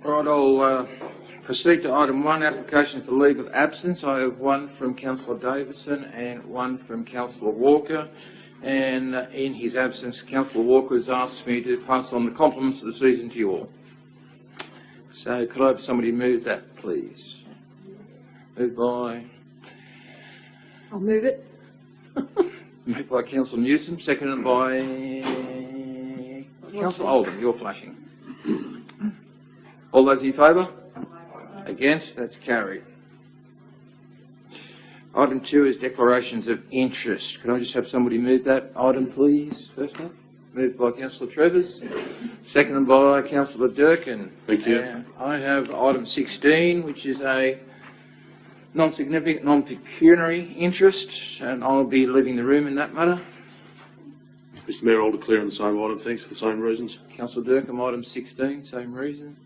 Right, I'll proceed to item 1, application for leave of absence. I have one from Councillor Davison and one from Councillor Walker. And in his absence, Councillor Walker has asked me to pass on the compliments of the season to you all. So could I have somebody move that, please? Moved by... I'll move it. Moved by Councillor Newsom, seconded by Councillor Oldham. You're flashing. All those in favour? Against? That's carried. Item 2 is declarations of interest. Could I just have somebody move that item, please? First one. Moved by Councillor Trevors, seconded by Councillor Durkin. Thank you. I have item 16, which is a non-significant, non-pecuniary interest, and I'll be leaving the room in that matter. Mr Mayor, I'll declare on the same item, thanks, for the same reasons. Councillor Durkin, item 16, same reason.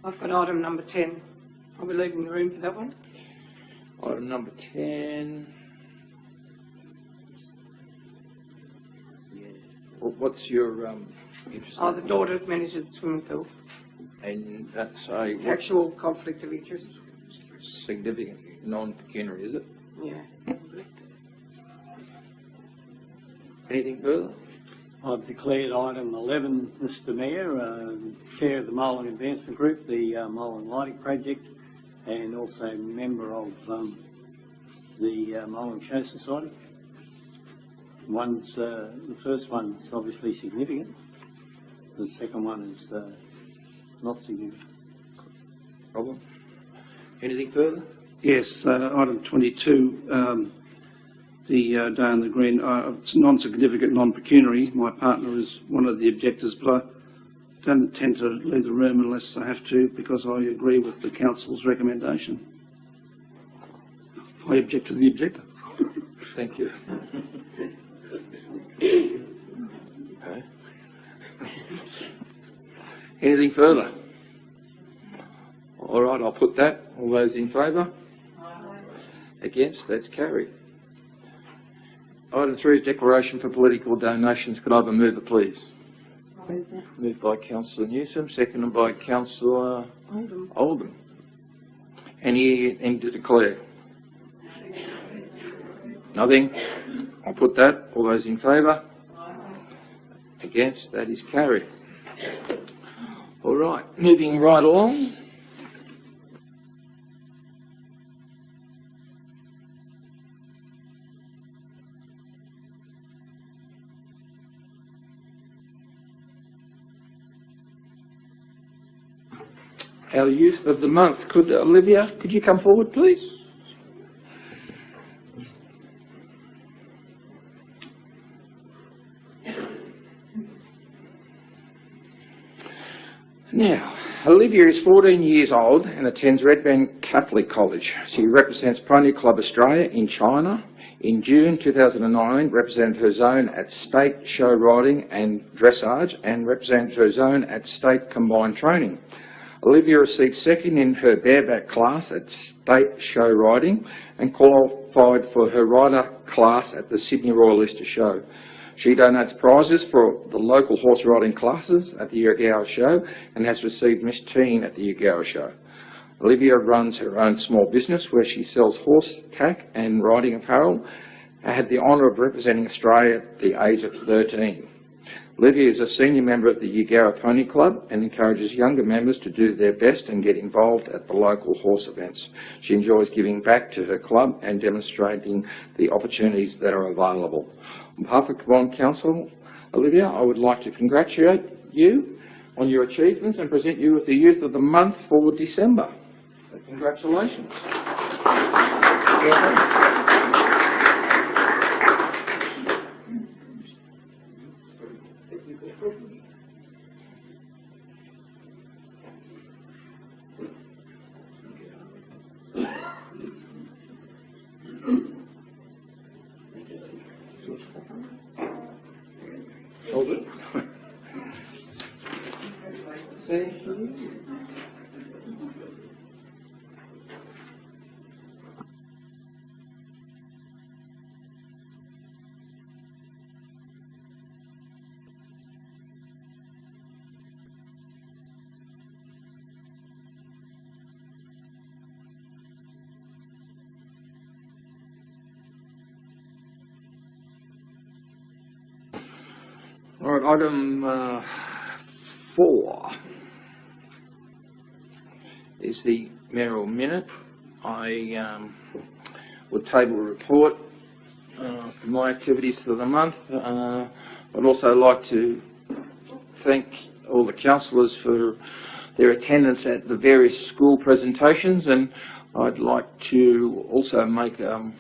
I've got item number 10. I'll be leaving the room for that one. Item number 10. What's your interest? Oh, the daughters manages the swimming pool. And that's a Actual conflict of interest. significant non-pecuniary, is it? Yeah. Anything further? I've declared item 11, Mr Mayor, Chair of the Molong Advancement Group, the Molong Lighting Project, and also member of the Molong Show Society. The first one's obviously significant. The second one is not significant. Problem? Anything further? Yes, item 22, the Day on the Green. It's non-significant, non-pecuniary. My partner is one of the objectors, but I don't intend to leave the room unless I have to, because I agree with the council's recommendation. I object to the objector. Thank you. Okay. Anything further? All right, I'll put that. All those in favour? Against? That's carried. Item 3 is declaration for political donations. Could I have a mover, please? Move that. Moved by Councillor Newsom, seconded by Councillor Oldham. Anything to declare? Nothing. I'll put that. All those in favour? Against? That is carried. All right, moving right along. Our youth of the month. Could Olivia, could you come forward, please? Now, Olivia is 14 years old and attends Redbank Catholic College. She represents Pioneer Club Australia in China. In June 2009, represented her zone at State Show Riding and Dressage and represented her zone at State Combined Training. Olivia received second in her bareback class at State Show Riding and qualified for her rider class at the Sydney Royal Easter Show. She donates prizes for the local horse riding classes at the Yirrgowa Show and has received Miss Teen at the Yirrgowa Show. Olivia runs her own small business where she sells horse tack and riding apparel. I had the honour of representing Australia at the age of 13. Levee is a senior member of the Yirrgowa Pony Club and encourages younger members to do their best and get involved at the local horse events. She enjoys giving back to her club and demonstrating the opportunities that are available. On behalf of Combined Council, Olivia, I would like to congratulate you on your achievements and present you with the Youth of the Month for December. So congratulations. Hold it. Thank you. All right, item 4 is the mayoral minute. I would table a report for my activities for the month. I'd also like to thank all the councillors for their attendance at the various school presentations, and I'd like to also make a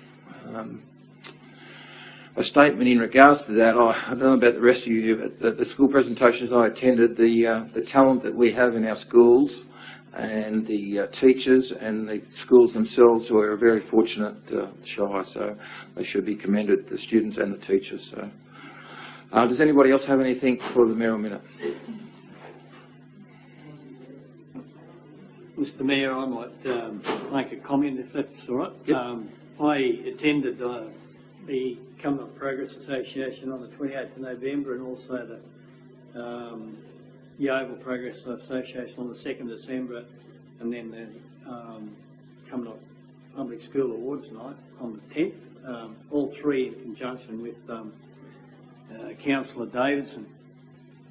statement in regards to that. I don't know about the rest of you, but the school presentations I attended, the talent that we have in our schools and the teachers and the schools themselves were very fortunate Shire, so they should be commended, the students and the teachers. So, does anybody else have anything for the mayoral minute? Mr Mayor, I might make a comment if that's all right. Yep. I attended the Commonwealth Progress Association on the 28th of November and also the Yeovil Progress Association on the 2nd of December, and then the Commonwealth Public School Awards night on the 10th, all three in conjunction with Councillor Davidson.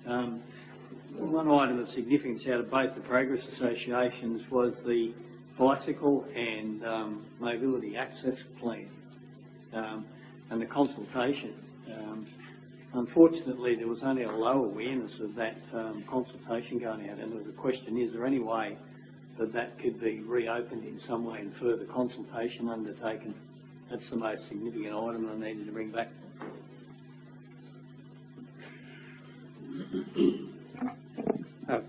One item of significance out of both the Progress Associations was the bicycle and mobility access plan and the consultation. Unfortunately, there was only a low awareness of that consultation going out, and there was a question, is there any way that that could be reopened in some way and further consultation undertaken? That's the most significant item I needed to bring back.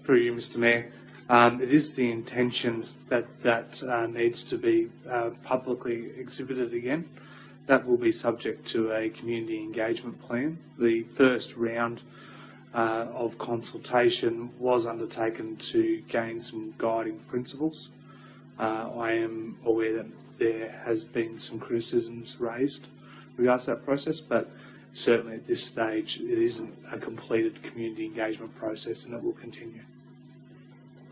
Through you, Mr Mayor, it is the intention that needs to be publicly exhibited again. That will be subject to a community engagement plan. The first round of consultation was undertaken to gain some guiding principles. I am aware that there has been some criticisms raised regards to that process, but certainly at this stage it isn't a completed community engagement process, and it will continue.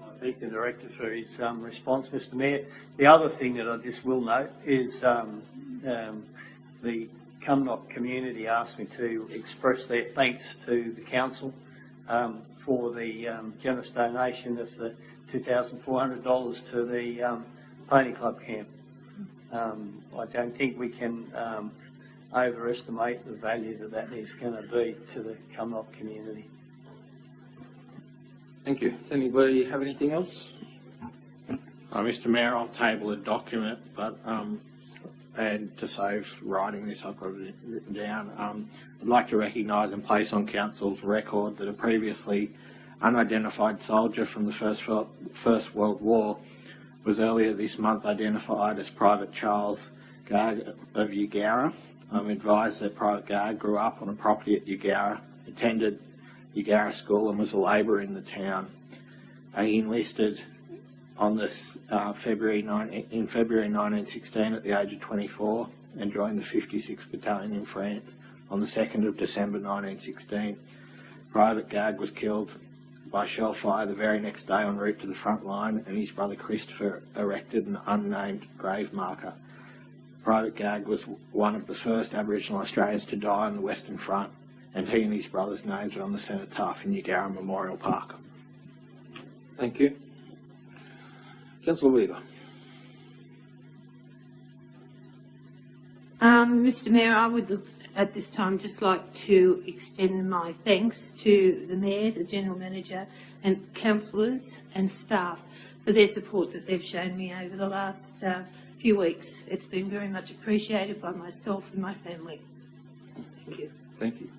I thank the Director for his response, Mr Mayor. The other thing that I just will note is the Cumnock community asked me to express their thanks to the Council for the generous donation of the $2,400 to the Pony Club camp. I don't think we can overestimate the value that is going to be to the Cumnock community. Thank you. Does anybody have anything else? Mr Mayor, I'll table a document, but and to save writing this, I've got it written down. I'd like to recognise and place on Council's record that a previously unidentified soldier from the First World War was earlier this month identified as Private Charles Garg of Eugowra. I'm advised that Private Garg grew up on a property at Eugowra, attended Eugowra School and was a labourer in the town. He enlisted on this February 1916 at the age of 24 and joined the 56th Battalion in France on the 2nd of December 1916. Private Garg was killed by shell fire the very next day en route to the front line, and his brother Christopher erected an unnamed grave marker. Private Garg was one of the first Aboriginal Australians to die on the Western Front, and he and his brother's names are on the cenotaph in Eugowra Memorial Park. Thank you. Councillor Weaver. Mr Mayor, I would at this time just like to extend my thanks to the Mayor, the General Manager and councillors and staff for their support that they've shown me over the last few weeks. It's been very much appreciated by myself and my family. Thank you. Thank you.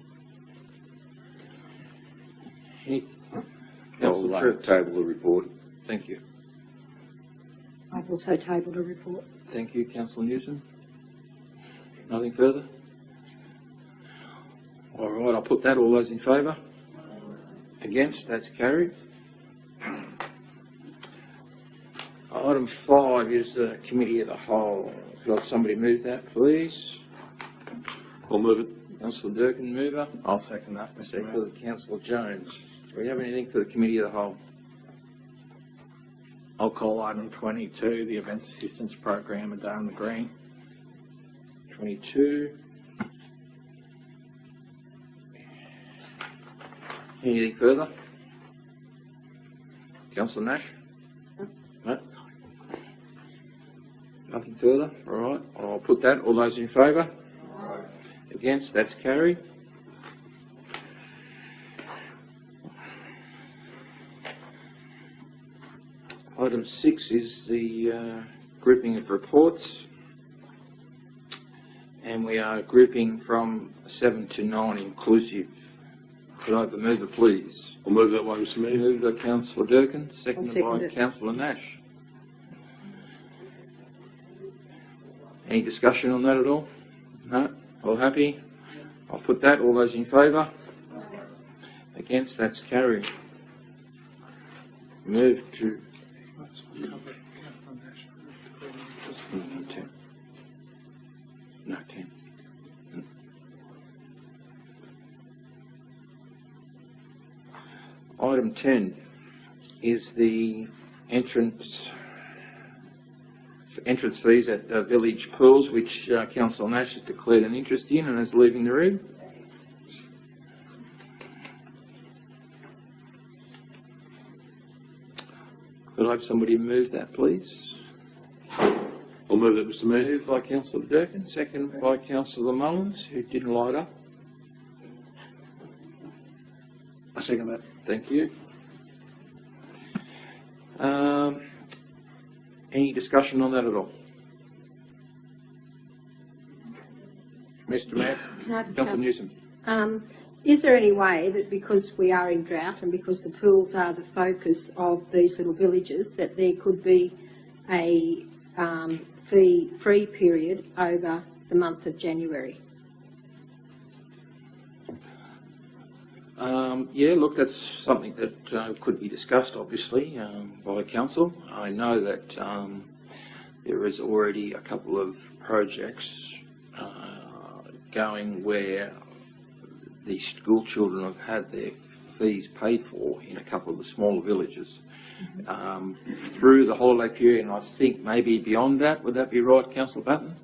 I'll Councillor Tripp. table the report. Thank you. I've also tabled a report. Thank you, Councillor Newton. Nothing further? All right, I'll put that. All those in favour? Against? That's carried. Item 5 is the Committee of the Whole. Could somebody move that, please? I'll move it. Councillor Durkin, mover. I'll second that, Mr Second Mayor. for Councillor Jones. Do we have anything for the Committee of the Whole? I'll call item 22, the Events Assistance Program at Adair Green. 22. Anything further? Councillor Nash? No? Nothing further? All right, I'll put that. All those in favour? Against? That's carried. Item 6 is the grouping of reports, and we are grouping from 7 to 9 inclusive. Could I have a mover, please? I'll move that one, Mr Mayor. Moved by Councillor Durkin, seconded second by it. Councillor Nash. Any discussion on that at all? No? All happy? I'll put that. All those in favour? Against? That's carried. Move to... No, 10. Item 10 is the entrance fees at village pools, which Councillor Nash has declared an interest in and is leaving the room. Could I have somebody move that, please? I'll move that, Mr Mayor. Moved by Councillor Durkin, second by Councillor Mullins, who didn't light up. I second that. Thank you. Any discussion on that at all? Mr Mayor? Can I discuss? Councillor Newsom. Is there any way that because we are in drought and because the pools are the focus of these little villages, that there could be a fee-free period over the month of January? Yeah, look, that's something that could be discussed, obviously, by council. I know that there is already a couple of projects going where the school children have had their fees paid for in a couple of the smaller villages through the holiday period, and I think maybe beyond that. Would that be right, Councillor Batten?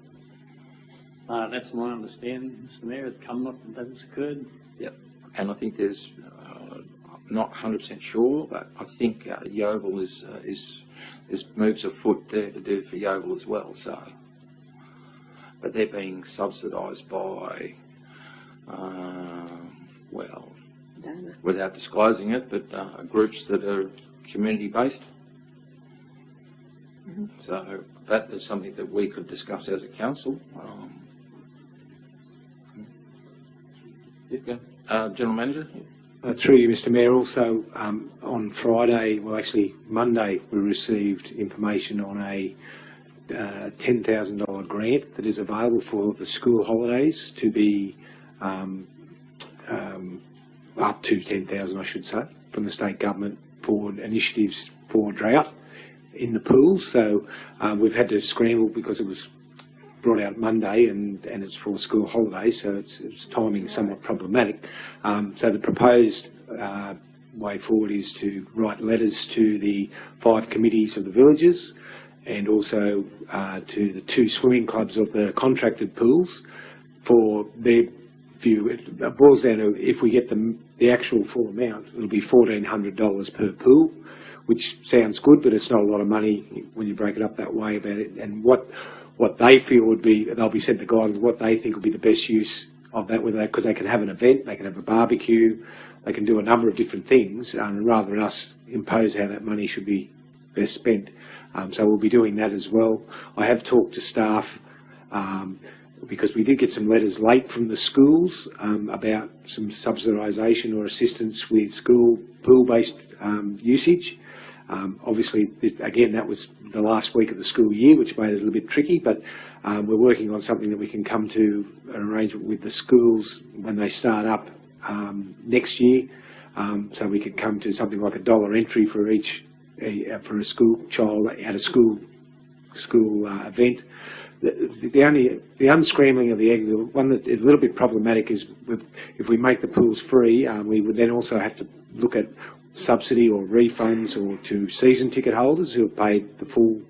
That's my understanding, Mr Mayor. At Cumnock, that has occurred. Yep. And I think there's, I'm not 100% sure, but I think Yeovil is moves afoot there to do for Yeovil as well. So, but they're being subsidised by, well, without disclosing it, but groups that are community based. So that is something that we could discuss as a council. General Manager? Through you, Mr Mayor, also on Friday, well actually Monday, we received information on a $10,000 grant that is available for the school holidays to be up to 10,000, I should say, from the state government for initiatives for drought in the pools. So we've had to scramble because it was brought out Monday and it's for school holidays, so its timing is somewhat problematic. So the proposed way forward is to write letters to the 5 committees of the villages and also to the 2 swimming clubs of the contracted pools for their view. It boils down to, if we get the actual full amount, it'll be $1,400 per pool, which sounds good, but it's not a lot of money when you break it up that way about it. And what they feel would be, they'll be sent the guidelines, what they think would be the best use of that, because they can have an event, they can have a barbecue, they can do a number of different things, rather than us impose how that money should be best spent. So we'll be doing that as well. I have talked to staff, because we did get some letters late from the schools about some subsidisation or assistance with school pool-based usage. Obviously, again, that was the last week of the school year, which made it a little bit tricky, but we're working on something that we can come to an arrangement with the schools when they start up next year, so we could come to something like $1 entry for each for a school child at a school event. The unscrambling of the egg, the one that is a little bit problematic is if we make the pools free, we would then also have to look at subsidy or refunds or to season ticket holders who have paid the full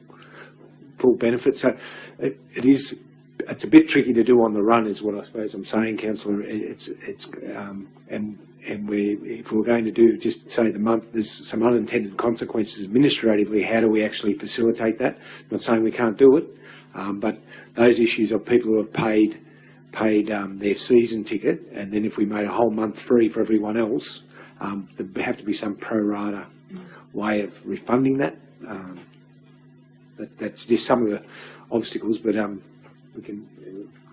benefit. So it is it's a bit tricky to do on the run, is what I suppose I'm saying, Councillor. And if we're going to do just say the month, there's some unintended consequences administratively. How do we actually facilitate that? I'm not saying we can't do it, but those issues of people who have paid their season ticket, and then if we made a whole month free for everyone else, there have to be some pro rata way of refunding that. That's just some of the obstacles, but we can.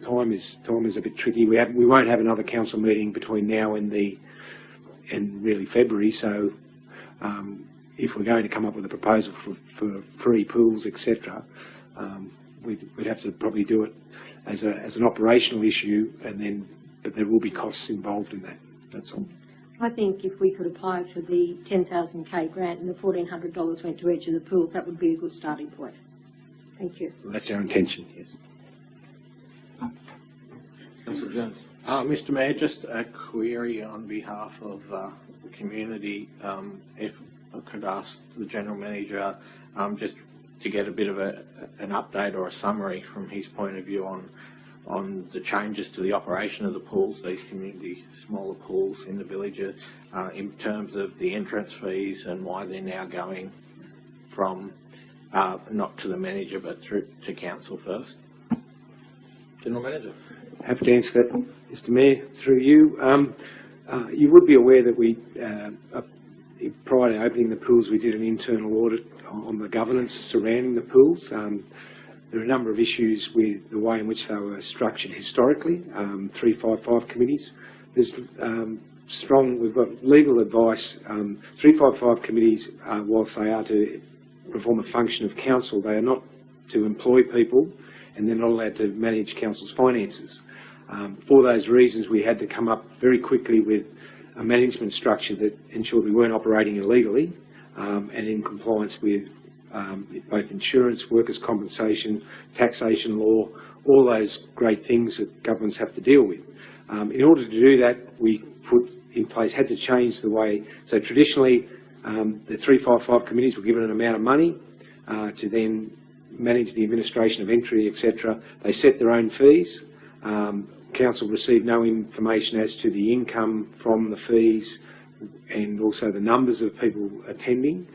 Time is a bit tricky. We won't have another council meeting between now and really February. So if we're going to come up with a proposal for free pools, etc., we'd have to probably do it as an operational issue, but there will be costs involved in that. That's all. I think if we could apply for the 10,000K grant and the $1,400 went to each of the pools, that would be a good starting point. Thank you. Well, that's our intention, yes. Councillor Jones. Mr Mayor, just a query on behalf of the community. If I could ask the General Manager just to get a bit of an update or a summary from his point of view on the changes to the operation of the pools, these community smaller pools in the villages, in terms of the entrance fees and why they're now going from not to the manager but through to council first. General Manager. Happy to answer that, Mr Mayor, through you. You would be aware that we, prior to opening the pools, we did an internal audit on the governance surrounding the pools. There are a number of issues with the way in which they were structured historically, 355 committees. There's we've got legal advice. 355 committees, whilst they are to perform a function of council, they are not to employ people, and they're not allowed to manage council's finances. For those reasons, we had to come up very quickly with a management structure that ensured we weren't operating illegally and in compliance with both insurance, workers' compensation, taxation law, all those great things that governments have to deal with. In order to do that, we put in place, had to change the way. So traditionally, the 355 committees were given an amount of money to then manage the administration of entry, etc. They set their own fees. Council received no information as to the income from the fees and also the numbers of people attending.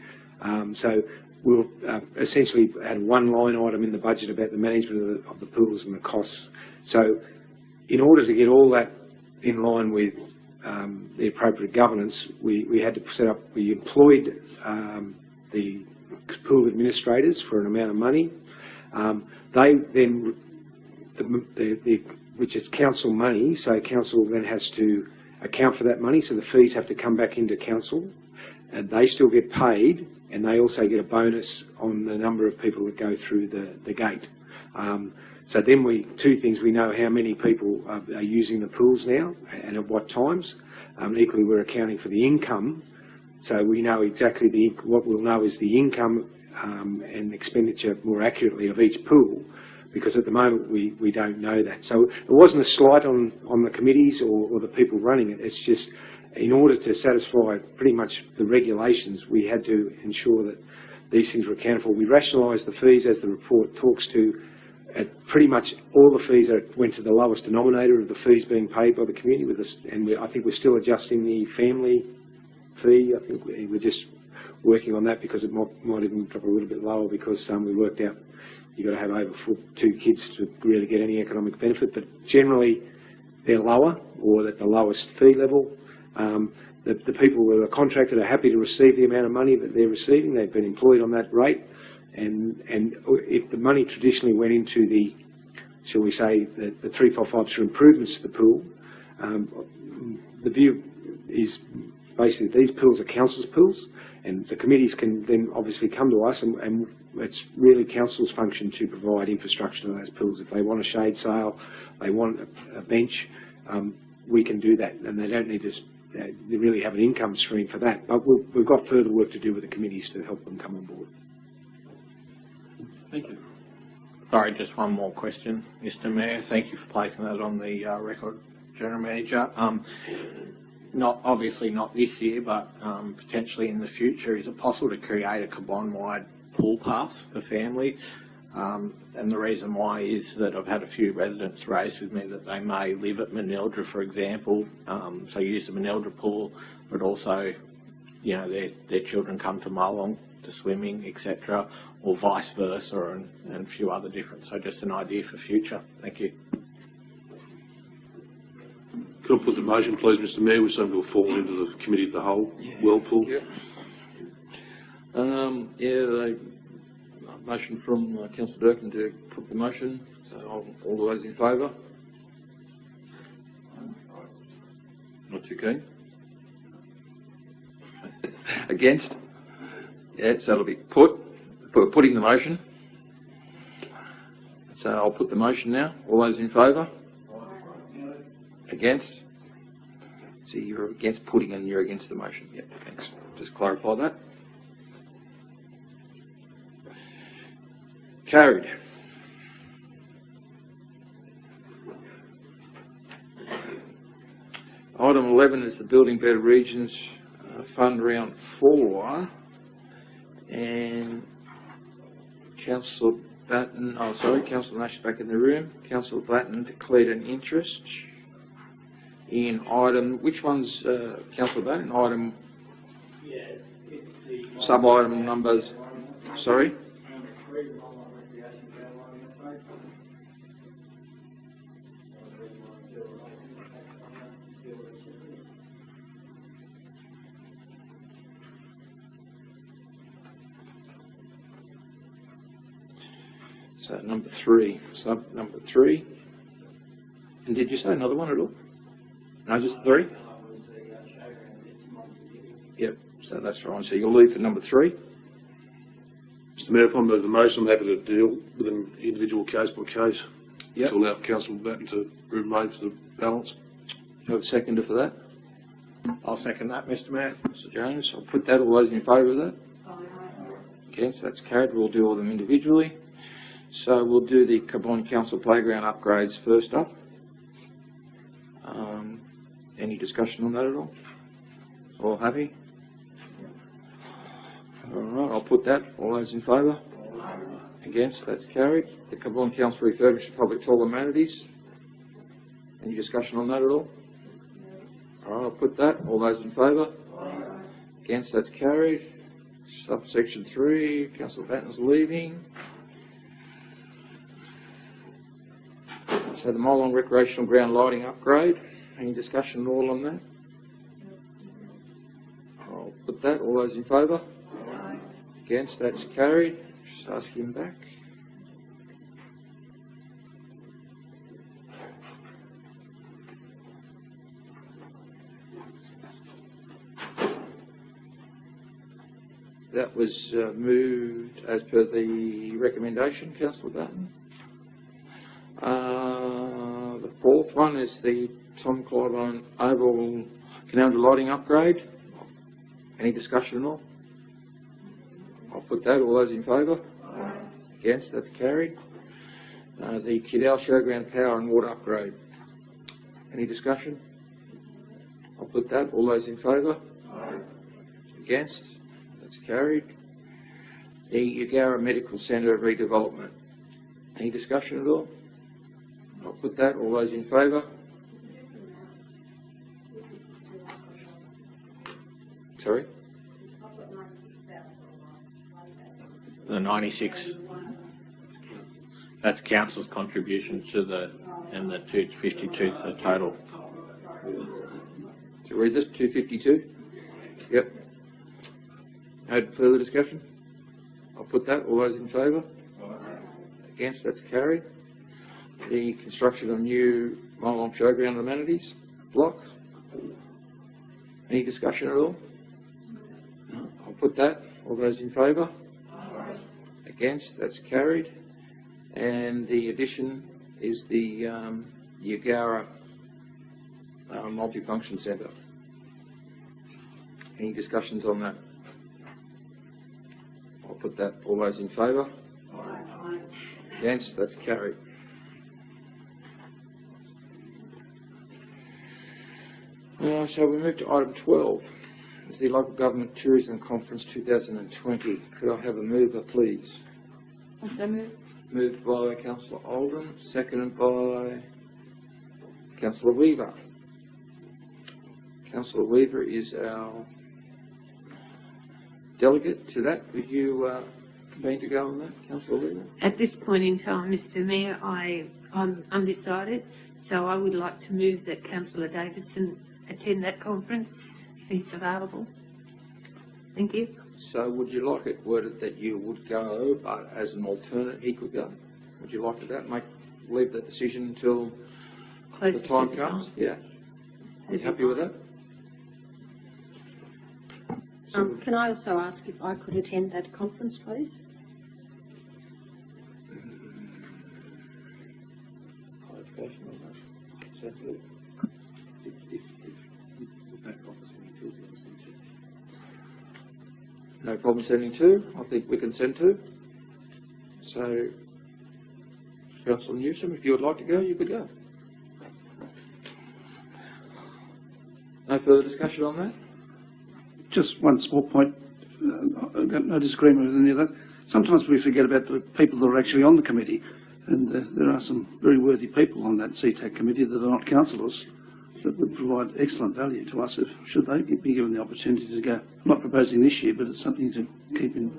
So we'll essentially had one line item in the budget about the management of the pools and the costs. So in order to get all that in line with the appropriate governance, we had to set up, we employed the pool administrators for an amount of money. They then, which is council money, so council then has to account for that money, so the fees have to come back into council, and they still get paid, and they also get a bonus on the number of people that go through the gate. So then two things, we know how many people are using the pools now and at what times. Equally, we're accounting for the income, so we know exactly what we'll know is the income and expenditure more accurately of each pool, because at the moment we don't know that. So it wasn't a slight on the committees or the people running it. It's just in order to satisfy pretty much the regulations, we had to ensure that these things were accounted for. We rationalised the fees, as the report talks to. Pretty much all the fees went to the lowest denominator of the fees being paid by the community, I think we're still adjusting the family fee. I think we're just working on that because it might even drop a little bit lower, because we worked out you've got to have over 2 kids to really get any economic benefit, but generally they're lower or at the lowest fee level. The people who are contracted are happy to receive the amount of money that they're receiving. They've been employed on that rate. And if the money traditionally went into the, shall we say, the 355s for improvements to the pool, the view is basically these pools are council's pools, and the committees can then obviously come to us, and it's really council's function to provide infrastructure to those pools. If they want a shade sail, they want a bench, we can do that, and they don't need to they really have an income stream for that. But we've got further work to do with the committees to help them come on board. Thank you. Sorry, just one more question, Mr Mayor. Thank you for placing that on the record, General Manager. Obviously not this year, but potentially in the future, is it possible to create a Cabon-wide pool pass for families And the reason why is that I've had a few residents raise with me that they may live at Manildra, for example, so use the Manildra pool, but also, you know, their children come to Molong to swimming, etc., or vice versa, and a few other different. So just an idea for future. Thank you. Could I put the motion, please, Mr Mayor, which something will fall into the committee of the whole, well pool? Yeah, motion from Councillor Durkin to put the motion. So all those in favour? Not too keen? Against? Yeah, so it'll be putting the motion. So I'll put the motion now. All those in favour? Against? So you're against putting and you're against the motion. Yeah, thanks. Just clarify that. Carried. Item 11 is the Building Better Regions Fund Round 4. And Councillor Batten, Councillor Nash back in the room. Councillor Batten declared an interest in item, which one's Councillor Batten? Item, Yes, it's the sub-item numbers, sorry? So number 3, sub number 3. And did you say another one at all? No, just 3? Yep, so that's fine. So you'll leave for number 3. Mr Mayor, if I move the motion, I'm happy to deal with an individual case by case. Yep. To allow Councillor Batten to remain for the balance. You have a seconder for that? I'll second that, Mr Mayor. Mr Jones, I'll put that. All those in favour of that? Against, that's carried. We'll do all of them individually. So we'll do the Cabon Council Playground upgrades first up. Any discussion on that at all? All happy? All right, I'll put that. All those in favour? Against, that's carried. The Cabon Council refurbished public toilet amenities. Any discussion on that at all? All right, I'll put that. All those in favour? Against, that's carried. Subsection 3, Councillor Batten's leaving. So the Molong recreational ground lighting upgrade. Any discussion at all on that? I'll put that. All those in favour? Against, that's carried. Just ask him back. That was moved as per the recommendation, Councillor Batten. The 4th one is the Tom Clive Oval Canal lighting upgrade. Any discussion at all? I'll put that. All those in favour? Against, that's carried. The Kidal Showground power and water upgrade. Any discussion? I'll put that. All those in favour? Against, that's carried. The Ugara Medical Centre redevelopment. Any discussion at all? I'll put that. All those in favour? Sorry? The 96. That's council's contribution to the, and the 252 is the total. To read this, 252? Yep. No further discussion? I'll put that. All those in favour? Against, that's carried. The construction of new Molong Showground amenities block. Any discussion at all? No. I'll put that. All those in favour? Against, that's carried. And the addition is the Ugara Multifunction Centre. Any discussions on that? I'll put that. All those in favour? Against, that's carried. So we move to item 12. It's the Local Government Tourism Conference 2020. Could I have a mover, please? So move. Moved by Councillor Oldham, seconded by Councillor Weaver. Councillor Weaver is our delegate to that. Would you convene to go on that, Councillor Weaver? At this point in time, Mr Mayor, I'm undecided, so I would like to move that Councillor Davidson attend that conference if he's available. Thank you. So would you like it worded that you would go, but as an alternate he could go? Would you like that? Leave that decision until Closer the time to the comes? time. Yeah. You happy with that? Can I also ask if I could attend that conference, please? No problem sending two. I think we can send two. So, Councillor Newsom, if you would like to go, you could go. No further discussion on that? Just one small point. I've got no disagreement with any of that. Sometimes we forget about the people that are actually on the committee, and there are some very worthy people on that CTAC committee that are not councillors that would provide excellent value to us should they be given the opportunity to go. I'm not proposing this year, but it's something to keep in.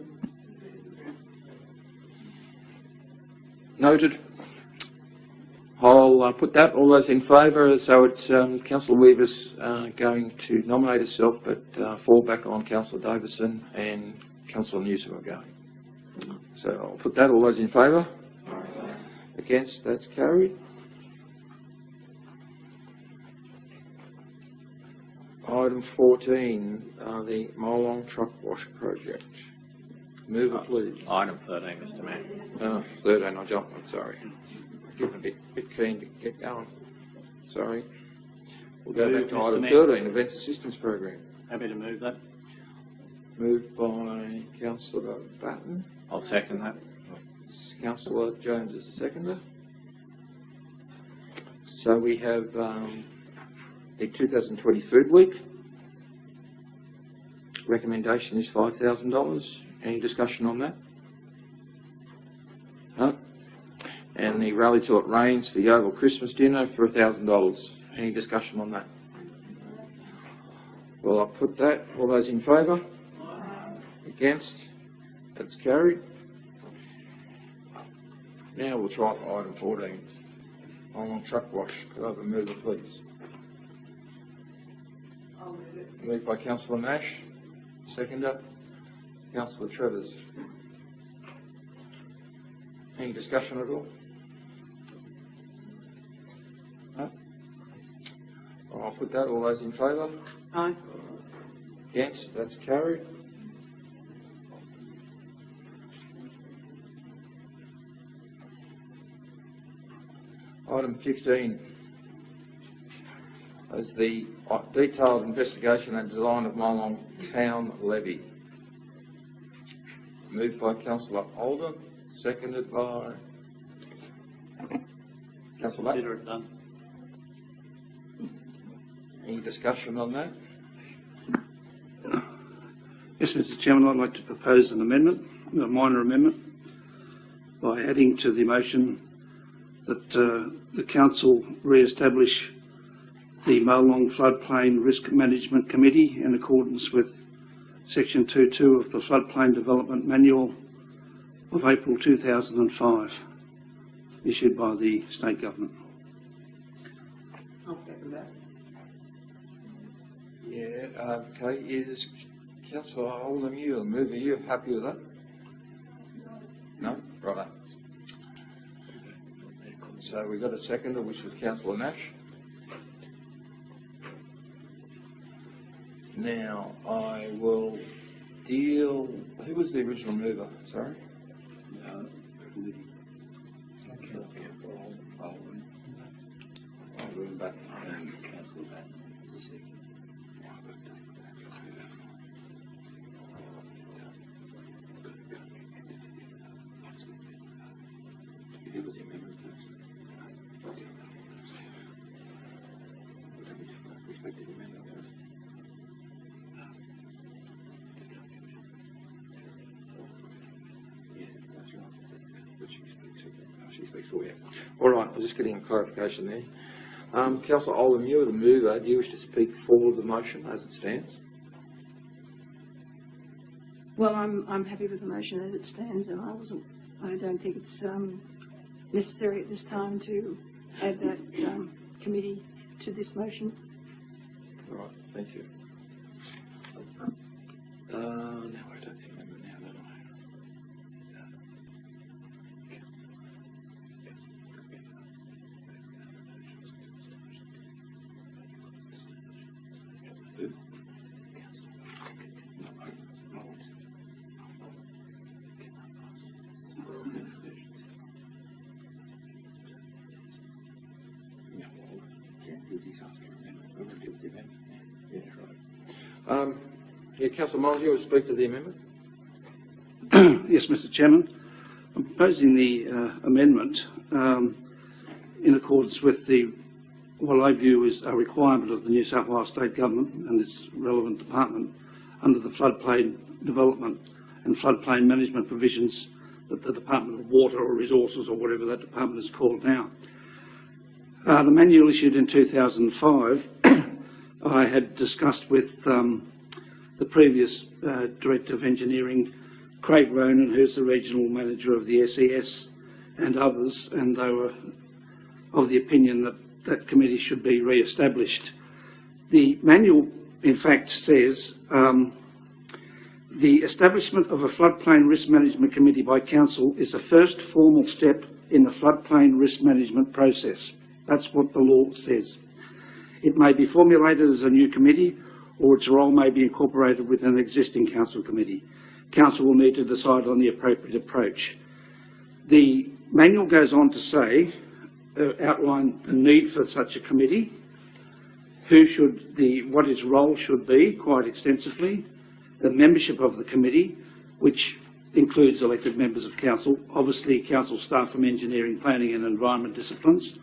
Noted. I'll put that. All those in favour. So it's Councillor Weaver's going to nominate herself, but fall back on Councillor Davison and Councillor Newsom are going. So I'll put that. All those in favour? Against? That's carried. Item 14, the Molong truck wash project. Move it, please. Item 13, Mr Mayor. 13, I jumped. I'm sorry. Getting a bit keen to get going. Sorry. We'll go back to item 13, Events Assistance Program. Happy to move that. Moved by Councillor Batten. I'll second that. Councillor Jones is the seconder. So we have the 2020 Food Week. Recommendation is $5,000. Any discussion on that? No? And the Rally Till It Rains for Yeovil Christmas dinner for $1,000. Any discussion on that? Well, I'll put that. All those in favour? Against? That's carried. Now we'll try for item 14. Molong truck wash. Could I have a mover, please? Moved by Councillor Nash. Seconder, Councillor Travers. Any discussion at all? No? I'll put that. All those in favour? Aye. Against? That's carried. Item 15 is the detailed investigation and design of Molong Town Levee. Moved by Councillor Oldham, seconded by Councillor Consider Batten. it done. Any discussion on that? Yes, Mr Chairman, I'd like to propose an amendment, a minor amendment, by adding to the motion that the Council re-establish the Molong Floodplain Risk Management Committee in accordance with Section 2.2 of the Floodplain Development Manual of April 2005, issued by the State Government. I'll second that. Yeah, okay. Is Councillor Oldham, you, a mover, you happy with that? No? Right. So we've got a seconder, which was Councillor Nash. Now, I will deal... Who was the original mover? Sorry? speaks for you. All right, I'm just getting a clarification there. Councillor Oldham, you are the mover. Do you wish to speak for the motion as it stands? Well, I'm happy with the motion as it stands, and I don't think it's necessary at this time to add that committee to this motion. All right, thank you. Now I don't remember now, don't I? Yeah, Councillor Miles, you will speak to the amendment? Yes, Mr. Chairman. I'm proposing the amendment in accordance with what I view as a requirement of the New South Wales State Government and its relevant department under the floodplain development and floodplain management provisions that the Department of Water or Resources or whatever that department is called now. The manual issued in 2005, I had discussed with the previous Director of Engineering, Craig Ronan, who's the Regional Manager of the SES, and others, and they were of the opinion that that committee should be re-established. The manual, in fact, says the establishment of a floodplain risk management committee by Council is the first formal step in the floodplain risk management process. That's what the law says. It may be formulated as a new committee, or its role may be incorporated with an existing council committee. Council will need to decide on the appropriate approach. The manual goes on to say, outline the need for such a committee, what its role should be quite extensively, the membership of the committee, which includes elected members of council, obviously council staff from engineering, planning and environment disciplines,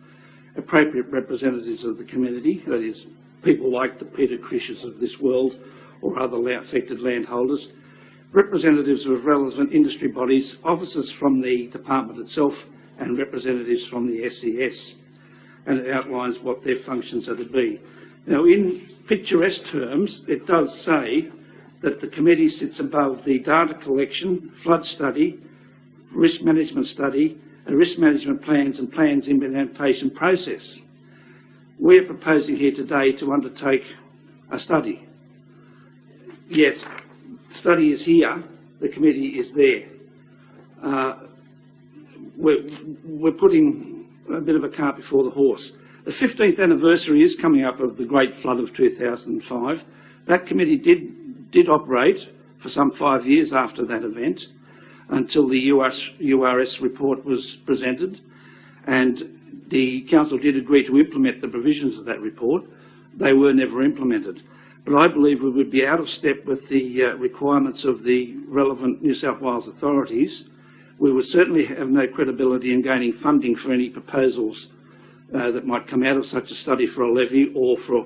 appropriate representatives of the community, that is, people like the Peter Crishes of this world or other affected landholders, representatives of relevant industry bodies, officers from the department itself and representatives from the SES, and it outlines what their functions are to be. Now, in picturesque terms, it does say that the committee sits above the data collection, flood study, risk management study, and risk management plans and plans implementation process. We are proposing here today to undertake a study. Yet, study is here, the committee is there. We're putting a bit of a cart before the horse. The 15th anniversary is coming up of the Great Flood of 2005. That committee did operate for some 5 years after that event, until the URS report was presented, and the council did agree to implement the provisions of that report. They were never implemented. But I believe we would be out of step with the requirements of the relevant New South Wales authorities. We would certainly have no credibility in gaining funding for any proposals that might come out of such a study for a levee, or for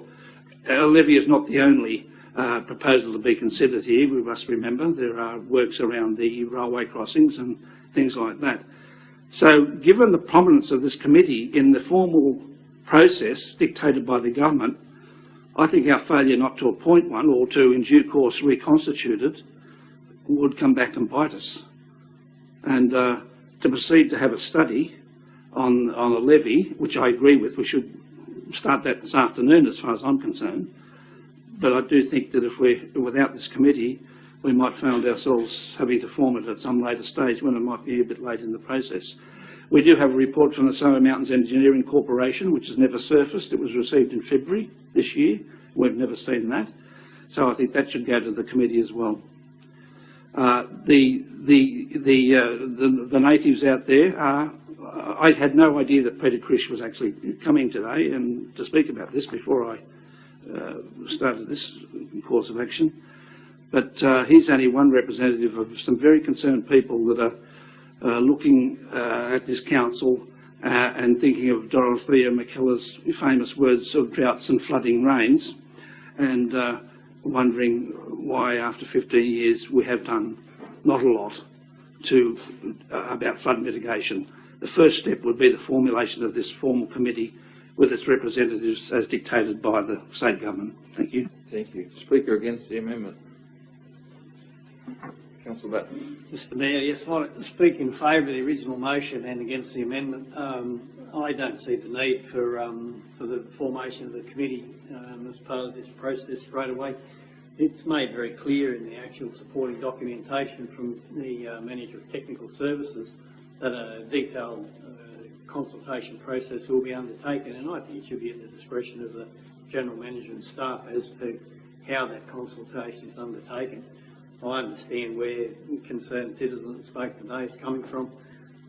a levee is not the only proposal to be considered here. We must remember there are works around the railway crossings and things like that. So given the prominence of this committee in the formal process dictated by the government, I think our failure not to appoint one or to in due course reconstitute it would come back and bite us. And to proceed to have a study on a levee, which I agree with, we should start that this afternoon as far as I'm concerned. But I do think that if we're without this committee, we might find ourselves having to form it at some later stage when it might be a bit late in the process. We do have a report from the Surrey Mountains Engineering Corporation, which has never surfaced. It was received in February this year. We've never seen that. So I think that should go to the committee as well. The natives out there are, I had no idea that Peter Crish was actually coming today and to speak about this before I started this course of action. But he's only one representative of some very concerned people that are looking at this council and thinking of Dorothea McKellar's famous words of droughts and flooding rains, and wondering why after 15 years we have done not a lot about flood mitigation. The first step would be the formulation of this formal committee with its representatives as dictated by the state government. Thank you. Thank you. Speaker against the amendment. Councillor Batten. Mr Mayor, yes, I speak in favour of the original motion and against the amendment. I don't see the need for the formation of the committee as part of this process straight away. It's made very clear in the actual supporting documentation from the Manager of Technical Services that a detailed consultation process will be undertaken, and I think it should be at the discretion of the General Manager and staff as to how that consultation is undertaken. I understand where concerned citizens that spoke today is coming from,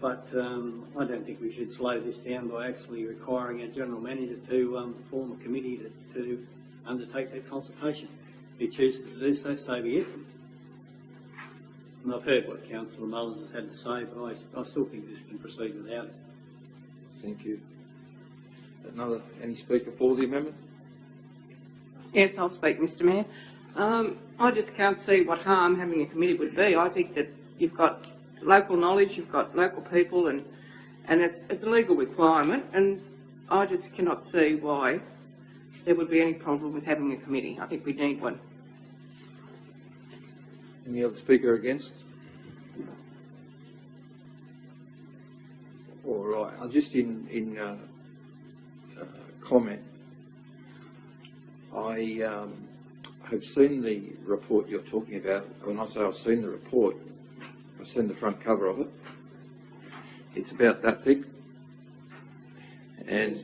but I don't think we should slow this down by actually requiring our General Manager to form a committee to undertake that consultation. If he chooses to do so, so be it. And I've heard what Councillor Mullins has had to say, but I still think this can proceed without it. Thank you. Any speaker for the amendment? Yes, I'll speak, Mr Mayor. I just can't see what harm having a committee would be. I think that you've got local knowledge, you've got local people, and it's a legal requirement, and I just cannot see why there would be any problem with having a committee. I think we need one. Any other speaker against? All right. I'll just in comment. I have seen the report you're talking about. When I say I've seen the report, I've seen the front cover of it. It's about that thick, and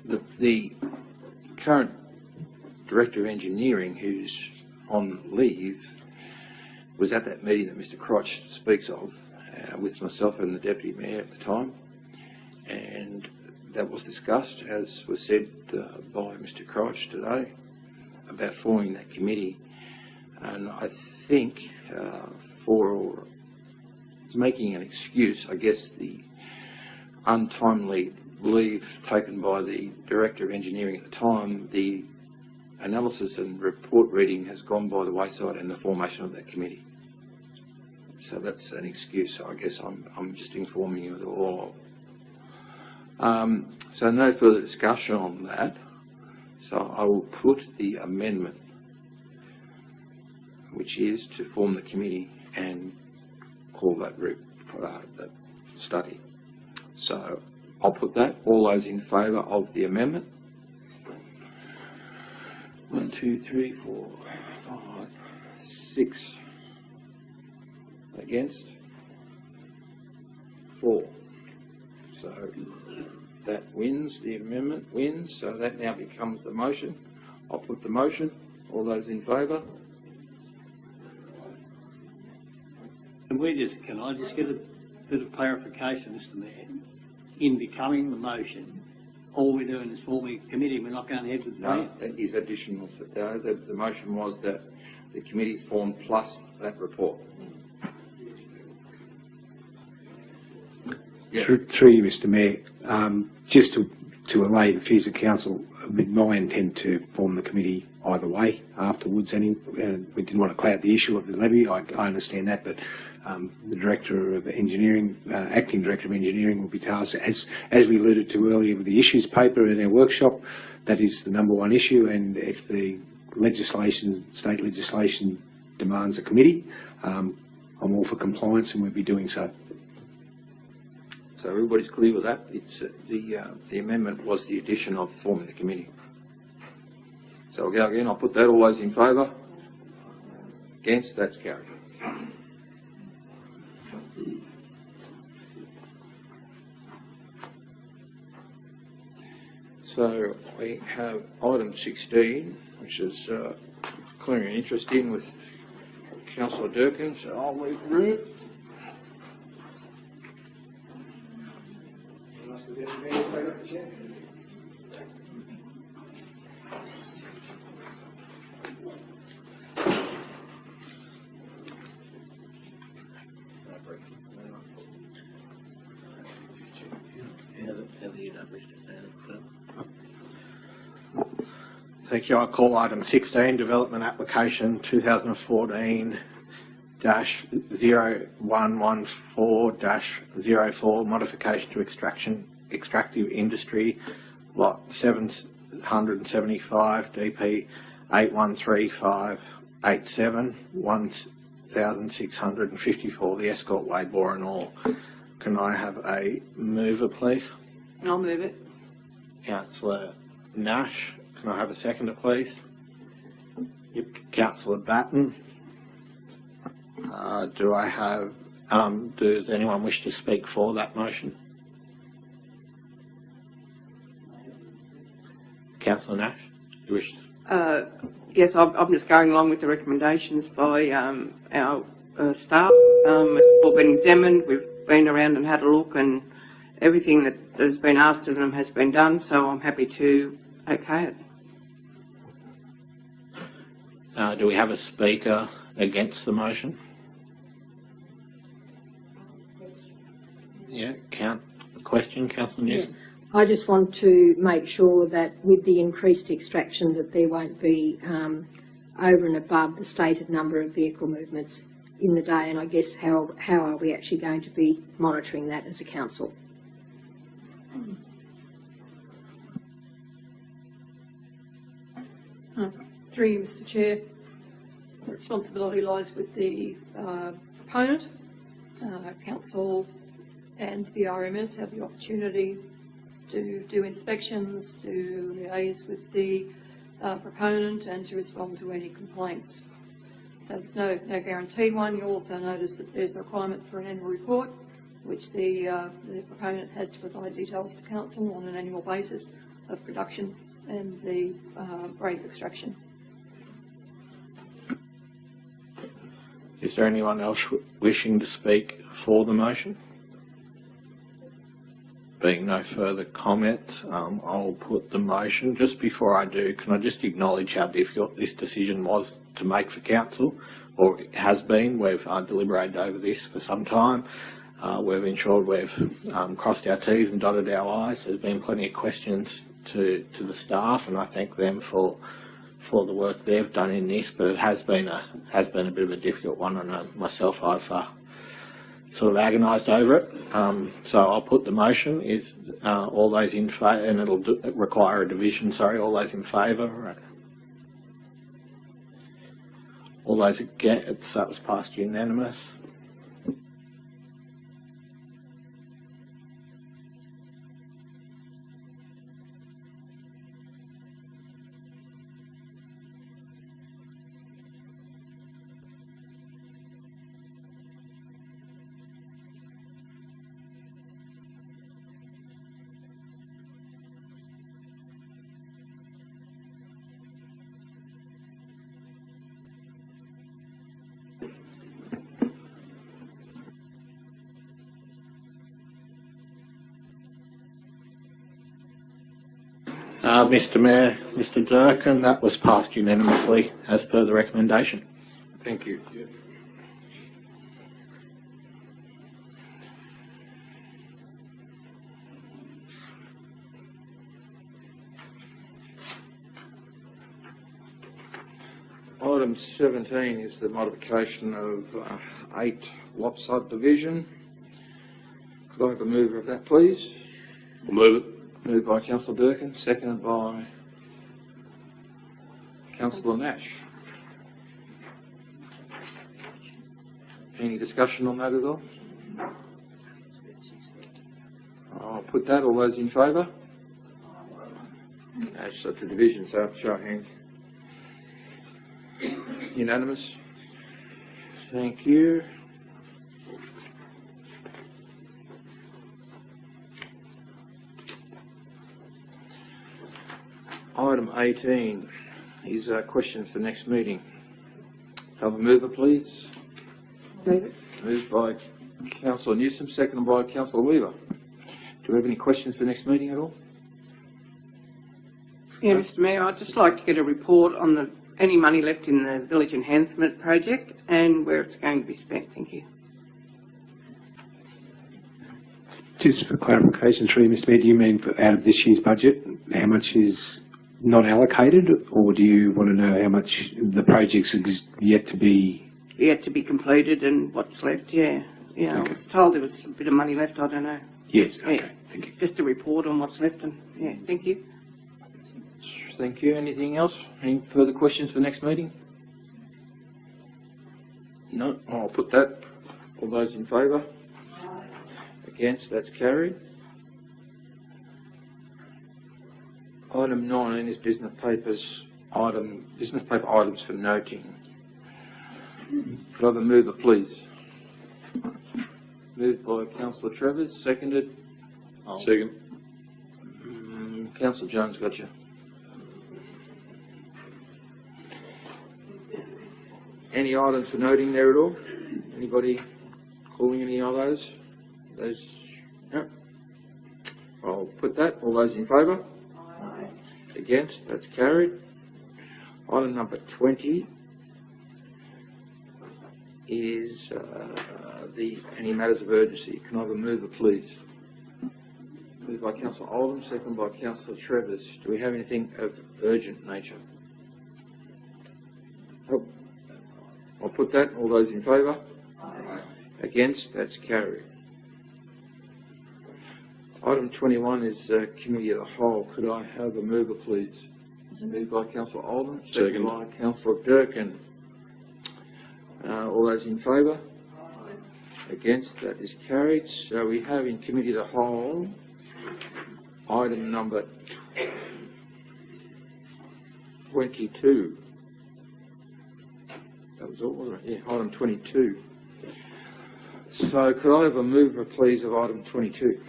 the current Director of Engineering, who's on leave, was at that meeting that Mr Crotch speaks of with myself and the Deputy Mayor at the time, and that was discussed, as was said by Mr Crotch today, about forming that committee. And I think for making an excuse, I guess the untimely leave taken by the Director of Engineering at the time, the analysis and report reading has gone by the wayside in the formation of that committee. So that's an excuse. I guess I'm just informing you of all. So no further discussion on that. So I will put the amendment, which is to form the committee and call that that study. So I'll put that. All those in favour of the amendment? 1, 2, 3, 4, 5, 6. Against? 4. So that wins, the amendment wins, so that now becomes the motion. I'll put the motion. All those in favour? Can I just get a bit of clarification, Mr Mayor? In becoming the motion, all we're doing is forming a committee, we're not going ahead with the No, that is additional. The motion was that the committee is formed plus that report. Yeah. Through you, Mr Mayor, just to allay the fears of council, my intent to form the committee either way afterwards. We didn't want to cloud the issue of the levy. I understand that, but the Director of Engineering, Acting Director of Engineering, will be tasked, as we alluded to earlier with the issues paper in our workshop. That is the #1 issue, and if the state legislation demands a committee, I'm all for compliance, and we'll be doing so. So everybody's clear with that. It's the amendment was the addition of forming the committee. So I'll go again. I'll put that. All those in favour? Against? That's carried. So we have item 16, which is clearing an interest in with Councillor Durkin. So I'll leave the room. Thank you. I call item 16, Development Application 2014-10 0114-04 modification to extractive industry, lot 775 DP 813587 1654, the Escort Way, Borenore. Can I have a mover, please? I'll move it. Councillor Nash. Can I have a seconder, please? Yep. Councillor Batten. Does anyone wish to speak for that motion? Councillor Nash, you wish? Yes, I'm just going along with the recommendations by our staff. It's all been examined. We've been around and had a look, and everything that has been asked of them has been done. So I'm happy to okay it. Do we have a speaker against the motion? Yeah, question, Councillor Newsom. Yeah. I just want to make sure that with the increased extraction that there won't be over and above the stated number of vehicle movements in the day, and I guess how are we actually going to be monitoring that as a council? Through you, Mr. Chair, the responsibility lies with the proponent. Council and the RMS have the opportunity to do inspections, to liaise with the proponent and to respond to any complaints. So there's no guaranteed one. You also notice that there's a requirement for an annual report, which the proponent has to provide details to council on an annual basis of production and the rate of extraction. Is there anyone else wishing to speak for the motion? Being no further comments, I'll put the motion. Just before I do, can I just acknowledge how difficult this decision was to make for council, or it has been. We've deliberated over this for some time. We've ensured we've crossed our T's and dotted our I's. There's been plenty of questions to the staff, and I thank them for the work they've done in this. But it has been a bit of a difficult one. I know myself, I've sort of agonised over it. So I'll put the motion. Is all those in favour, and it'll require a division. Sorry, all those in favour. All those against. That was passed unanimous. Mr. Mayor, Mr. Durkin, that was passed unanimously as per the recommendation. Thank you. Item 17 is the modification of 8 lot subdivision. Could I have a mover of that, please? I'll move it. Moved by Councillor Durkin, seconded by Councillor Nash. Any discussion on that at all? I'll put that. All those in favour? That's a division, so show of hands. Unanimous. Thank you. Item 18 is questions for next meeting. Have a mover, please. Move it. Moved by Councillor Newsom, seconded by Councillor Weaver. Do we have any questions for next meeting at all? Yeah, Mr. Mayor, I'd just like to get a report on any money left in the Village Enhancement Project and where it's going to be spent. Thank you. Just for clarification, through you, Mr. Mayor, do you mean out of this year's budget, how much is not allocated, or do you want to know how much the project's yet to be yet to be completed and what's left, yeah. Yeah, Okay. I was told there was a bit of money left, I don't know. Yes, okay, Yeah. thank you. Just a report on what's left and, yeah, thank you. Thank you. Anything else? Any further questions for next meeting? No, I'll put that. All those in favour? Against? That's carried. Item 9 is business paper items for noting. Could I have a mover, please? Moved by Councillor Travers, seconded. Second. Councillor Jones, got you. Any items for noting there at all? Anybody calling any of those? No. I'll put that. All those in favour? Aye. Against? That's carried. Item number 20 is any matters of urgency. Can I have a mover, please? Moved by Councillor Oldham, second by Councillor Travers. Do we have anything of urgent nature? Nope. I'll put that. All those in favour? Aye. Against? That's carried. Item 21 is Committee of the Whole. Could I have a mover, please? Moved by Councillor Oldham, second by Councillor Durkin. All those in favour? Against? That is carried. So we have in Committee of the Whole item number 22. That was all, wasn't it? Yeah, item 22. So could I have a mover, please, of item 22?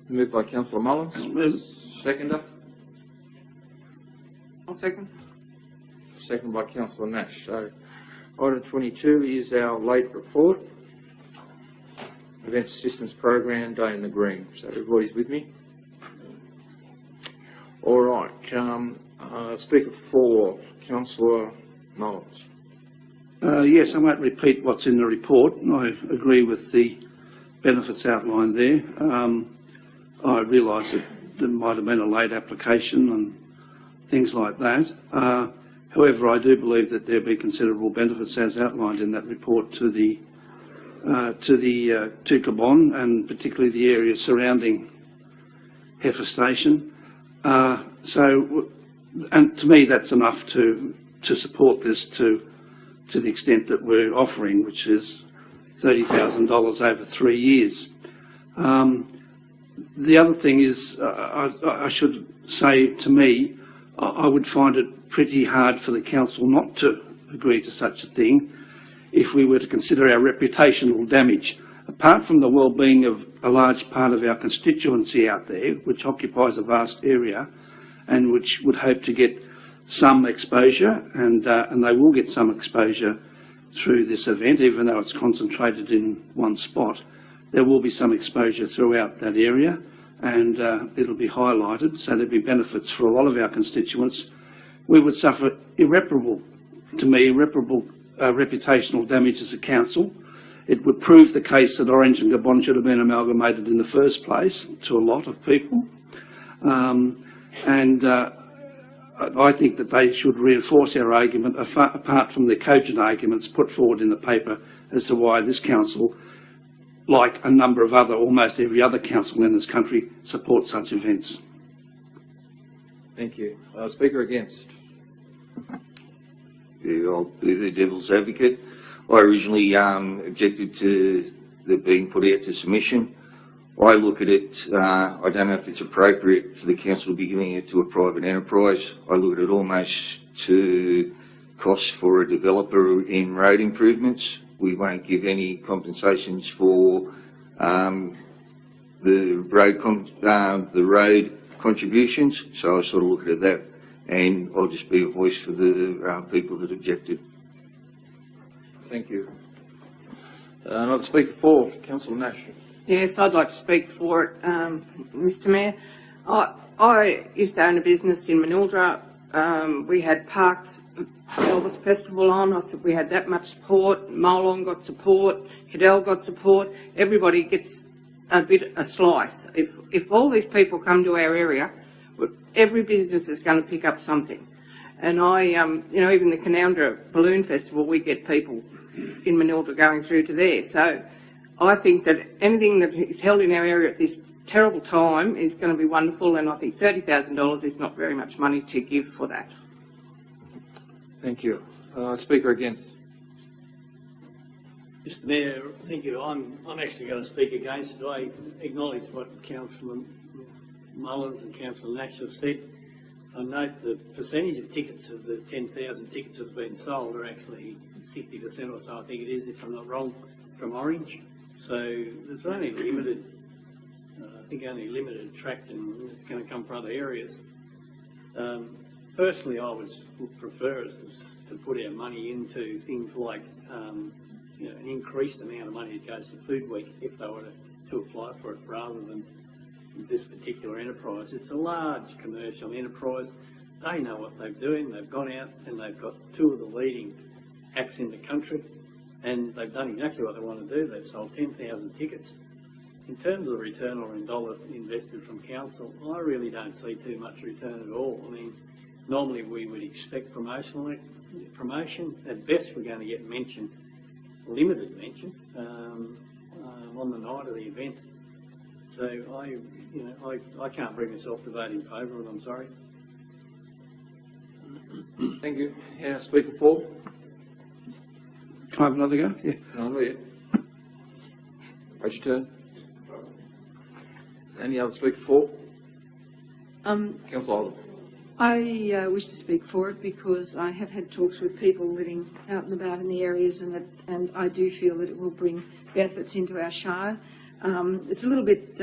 Moved by Councillor Mullins. Seconder? I'll second. Second by Councillor Nash. So item 22 is our late report. Events Assistance Program, Day in the Green. So everybody's with me? All right. Speaker 4, Councillor Mullins. Yes, I won't repeat what's in the report. I agree with the benefits outlined there. I realise that there might have been a late application and things like that. However, I do believe that there be considerable benefits as outlined in that report to Cabon and particularly the area surrounding Heifer Station. And to me, that's enough to support this to the extent that we're offering, which is $30,000 over 3 years. The other thing is, I should say, to me, I would find it pretty hard for the council not to agree to such a thing if we were to consider our reputational damage. Apart from the well-being of a large part of our constituency out there, which occupies a vast area and which would hope to get some exposure, and they will get some exposure through this event, even though it's concentrated in one spot. There will be some exposure throughout that area, and it'll be highlighted, so there'll be benefits for a lot of our constituents. We would suffer irreparable reputational damage as a council. It would prove the case that Orange and Gabon should have been amalgamated in the first place to a lot of people. I think that they should reinforce our argument, apart from the cogent arguments put forward in the paper as to why this council, like a number of almost every other council in this country, supports such events. Thank you. Speaker against. Yeah, I'll be the devil's advocate. I originally objected to the being put out to submission. I look at it, I don't know if it's appropriate for the council to be giving it to a private enterprise. I look at it almost to costs for a developer in road improvements. We won't give any compensations for the road contributions, so I sort of look at it that, and I'll just be a voice for the people that objected. Thank you. Another speaker 4, Councillor Nash. Yes, I'd like to speak for it, Mr Mayor. I used to own a business in Manildra. We had Parks Elvis Festival on. I said we had that much support. Molong got support. Cadell got support. Everybody gets a slice. If all these people come to our area, every business is going to pick up something. And even the Canowindra Balloon Festival, we get people in Manilda going through to there. So I think that anything that is held in our area at this terrible time is going to be wonderful, and I think $30,000 is not very much money to give for that. Thank you. Speaker against. Mr Mayor, thank you. I'm actually going to speak against it. I acknowledge what Councillor Mullins and Councillor Nash have said. I note the percentage of tickets of the 10,000 tickets that have been sold are actually 60% or so, I think it is, if I'm not wrong, from Orange. So there's only limited, only limited attraction that's going to come from other areas. Personally, I would prefer us to put our money into things like an increased amount of money that goes to Food Week if they were to apply for it, rather than this particular enterprise. It's a large commercial enterprise. They know what they're doing. They've gone out and they've got two of the leading acts in the country, and they've done exactly what they want to do. They've sold 10,000 tickets. In terms of the return on dollars invested from council, I really don't see too much return at all. I mean, normally we would expect promotion. At best, we're going to get mention, limited mention, on the night of the event. So I can't bring myself to vote in favour of it, I'm sorry. Thank you. Yeah, Speaker 4. Can I have another go? Yeah. No, not yet. Wait your turn. Any other Speaker 4? Councillor Oldham. I wish to speak for it because I have had talks with people living out and about in the areas, and I do feel that it will bring benefits into our shire. It's a little bit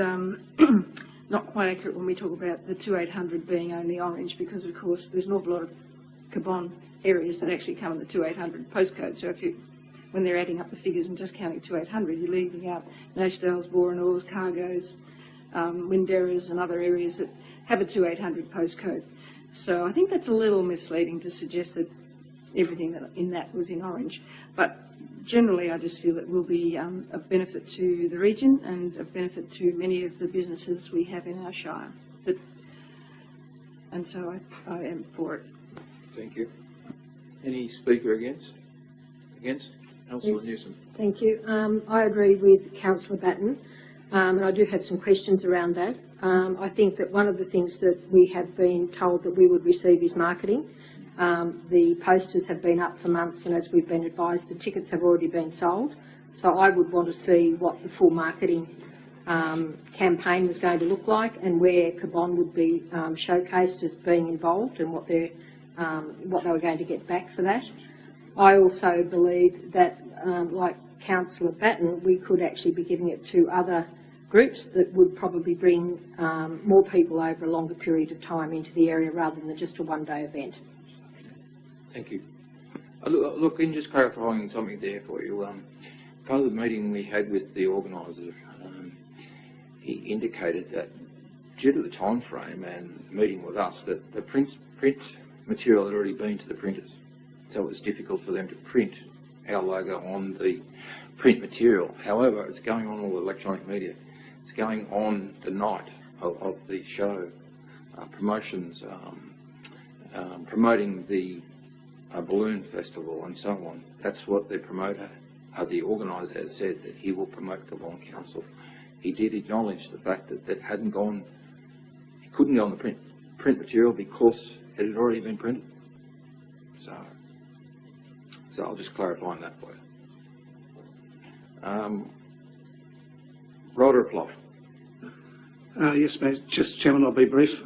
not quite accurate when we talk about the 2800 being only Orange, because of course there's an awful lot of Cabon areas that actually come in the 2800 postcode. So when they're adding up the figures and just counting 2800, you're leaving out Nashdales, Borenores, Cargos, Winderas and other areas that have a 2800 postcode. So I think that's a little misleading to suggest that everything in that was in Orange. But generally, I just feel it will be of benefit to the region and of benefit to many of the businesses we have in our shire. And so I am for it. Thank you. Any Speaker against? Against? Councillor Newsom. Thank you. I agree with Councillor Batten, and I do have some questions around that. I think that one of the things that we have been told that we would receive is marketing. The posters have been up for months, and as we've been advised, the tickets have already been sold. So I would want to see what the full marketing campaign was going to look like, and where Cabon would be showcased as being involved, and what they were going to get back for that. I also believe that, like Councillor Batten, we could actually be giving it to other groups that would probably bring more people over a longer period of time into the area, rather than just a one-day event. Thank you. Look, in just clarifying something there for you, part of the meeting we had with the organiser, he indicated that due to the time frame and meeting with us, that the print material had already been to the printers. So it was difficult for them to print our logo on the print material. However, it's going on all the electronic media. It's going on the night of the show, promotions, promoting the balloon festival and so on. That's what the promoter, the organiser, has said, that he will promote Cabon Council. He did acknowledge the fact that it hadn't gone, it couldn't go on the print material because it had already been printed. So I'll just clarify that for you. Right reply. Yes, mate. Just Chairman, I'll be brief.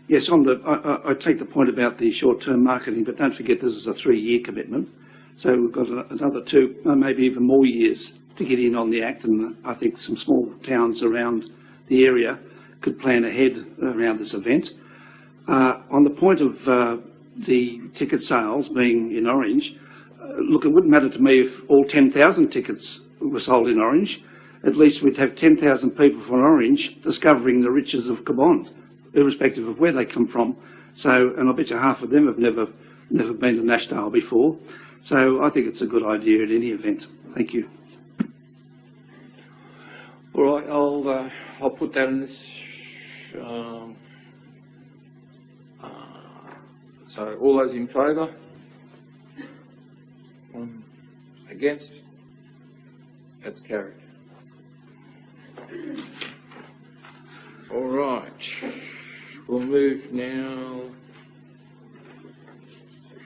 Yes, I take the point about the short-term marketing, but don't forget this is a 3-year commitment. So we've got another 2, maybe even more years to get in on the Act, and I think some small towns around the area could plan ahead around this event. On the point of the ticket sales being in Orange, look, it wouldn't matter to me if all 10,000 tickets were sold in Orange. At least we'd have 10,000 people from Orange discovering the riches of Cabon, irrespective of where they come from. So, and I bet you half of them have never been to Nashdale before. So I think it's a good idea at any event. Thank you. All right, I'll put that in this So all those in favour? Against? That's carried. All right. We'll move now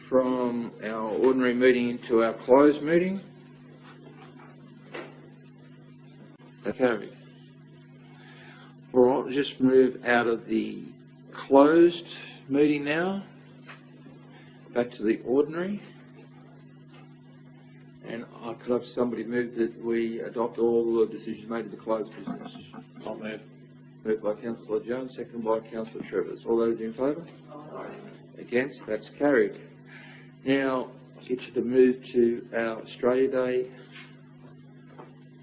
from our ordinary meeting into our closed meeting. Carried. All right, we'll just move out of the closed meeting now, back to the ordinary. And could I have somebody move that we adopt all the decisions made in the closed business? I'll move. Moved by Councillor Jones, seconded by Councillor Trevors. All those in favour? Against? That's carried. Now, I'll get you to move to our Australia Day